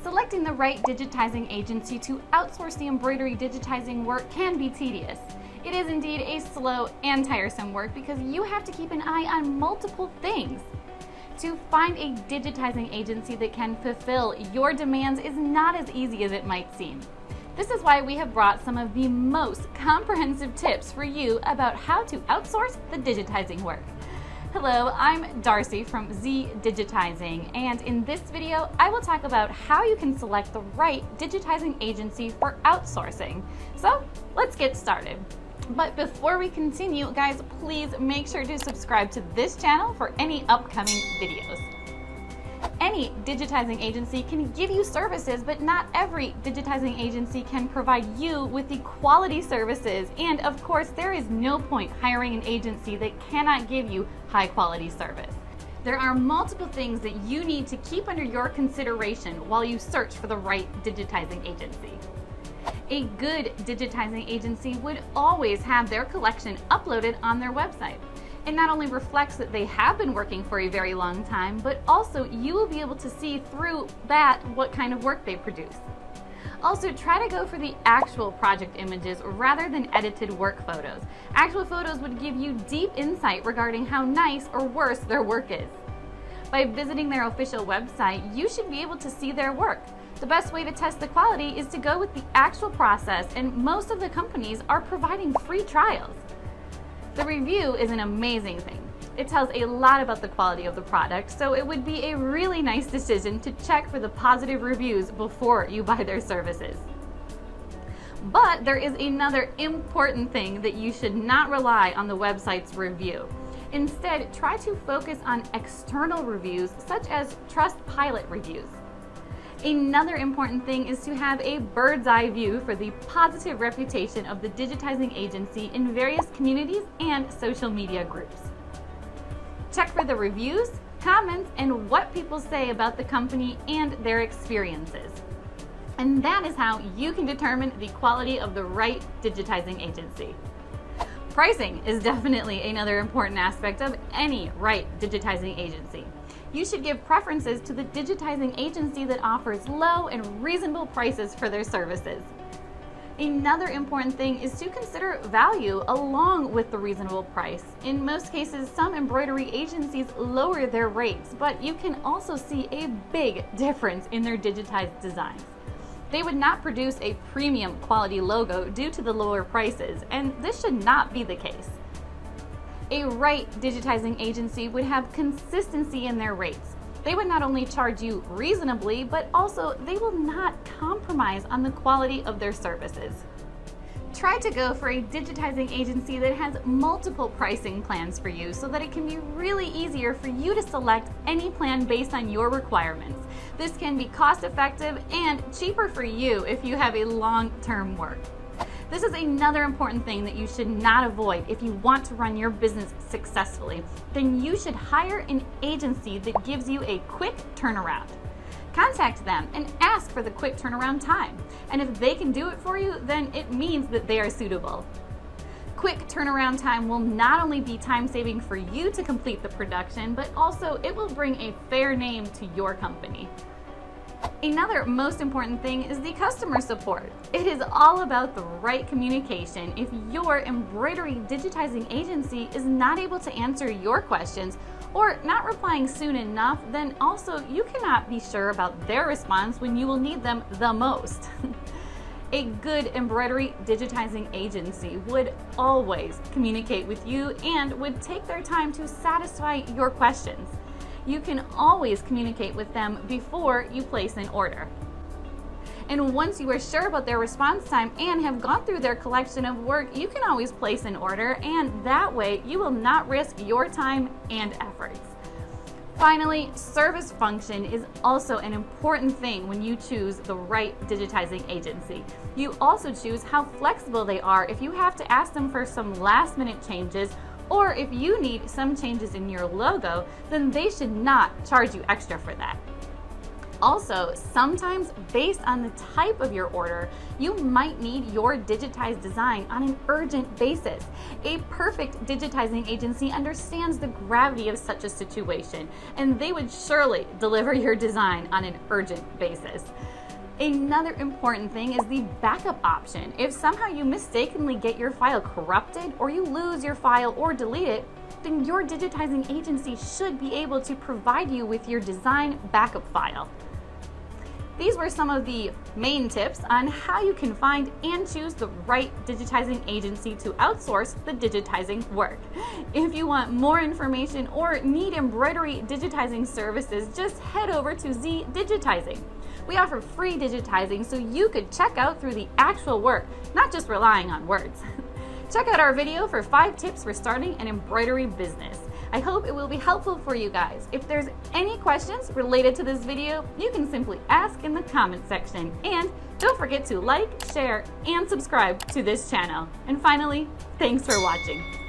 Selecting the right digitizing agency to outsource the embroidery digitizing work can be tedious. It is indeed a slow and tiresome work because you have to keep an eye on multiple things. To find a digitizing agency that can fulfill your demands is not as easy as it might seem. This is why we have brought some of the most comprehensive tips for you about how to outsource the digitizing work. Hello, I'm Darcy from Zdigitizing, and in this video, I will talk about how you can select the right digitizing agency for outsourcing. So let's get started. But before we continue, guys, please make sure to subscribe to this channel for any upcoming videos. Any digitizing agency can give you services, but not every digitizing agency can provide you with the quality services. And of course, there is no point hiring an agency that cannot give you high quality service. There are multiple things that you need to keep under your consideration while you search for the right digitizing agency. A good digitizing agency would always have their collection uploaded on their website. It not only reflects that they have been working for a very long time, but also you will be able to see through that what kind of work they produce. Also, try to go for the actual project images rather than edited work photos. Actual photos would give you deep insight regarding how nice or worse their work is. By visiting their official website, you should be able to see their work. The best way to test the quality is to go with the actual process, and most of the companies are providing free trials. The review is an amazing thing. It tells a lot about the quality of the product, so it would be a really nice decision to check for the positive reviews before you buy their services. But there is another important thing that you should not rely on the website's review. Instead, try to focus on external reviews such as Trustpilot reviews. Another important thing is to have a bird's eye view for the positive reputation of the digitizing agency in various communities and social media groups. Check for the reviews, comments, and what people say about the company and their experiences. And that is how you can determine the quality of the right digitizing agency. Pricing is definitely another important aspect of any right digitizing agency. You should give preferences to the digitizing agency that offers low and reasonable prices for their services. Another important thing is to consider value along with the reasonable price. In most cases, some embroidery agencies lower their rates, but you can also see a big difference in their digitized designs. They would not produce a premium quality logo due to the lower prices, and this should not be the case. A right digitizing agency would have consistency in their rates. They would not only charge you reasonably, but also they will not compromise on the quality of their services. Try to go for a digitizing agency that has multiple pricing plans for you so that it can be really easier for you to select any plan based on your requirements. This can be cost effective and cheaper for you if you have a long-term work. This is another important thing that you should not avoid if you want to run your business successfully. Then you should hire an agency that gives you a quick turnaround. Contact them and ask for the quick turnaround time. And if they can do it for you, then it means that they are suitable. Quick turnaround time will not only be time saving for you to complete the production, but also it will bring a fair name to your company. Another most important thing is the customer support. It is all about the right communication. If your embroidery digitizing agency is not able to answer your questions or not replying soon enough, then also you cannot be sure about their response when you will need them the most. A good embroidery digitizing agency would always communicate with you and would take their time to satisfy your questions. You can always communicate with them before you place an order. And once you are sure about their response time and have gone through their collection of work, you can always place an order, and that way you will not risk your time and efforts. Finally, service function is also an important thing when you choose the right digitizing agency. You also choose how flexible they are if you have to ask them for some last-minute changes, or if you need some changes in your logo, then they should not charge you extra for that. Also, sometimes based on the type of your order, you might need your digitized design on an urgent basis. A perfect digitizing agency understands the gravity of such a situation, and they would surely deliver your design on an urgent basis. Another important thing is the backup option. If somehow you mistakenly get your file corrupted, or you lose your file or delete it, then your digitizing agency should be able to provide you with your design backup file. These were some of the main tips on how you can find and choose the right digitizing agency to outsource the digitizing work. If you want more information or need embroidery digitizing services, just head over to Zdigitizing. We offer free digitizing so you could check out through the actual work, not just relying on words. Check out our video for 5 tips for starting an embroidery business. I hope it will be helpful for you guys. If there's any questions related to this video, you can simply ask in the comment section. And don't forget to like, share, and subscribe to this channel. And finally, thanks for watching.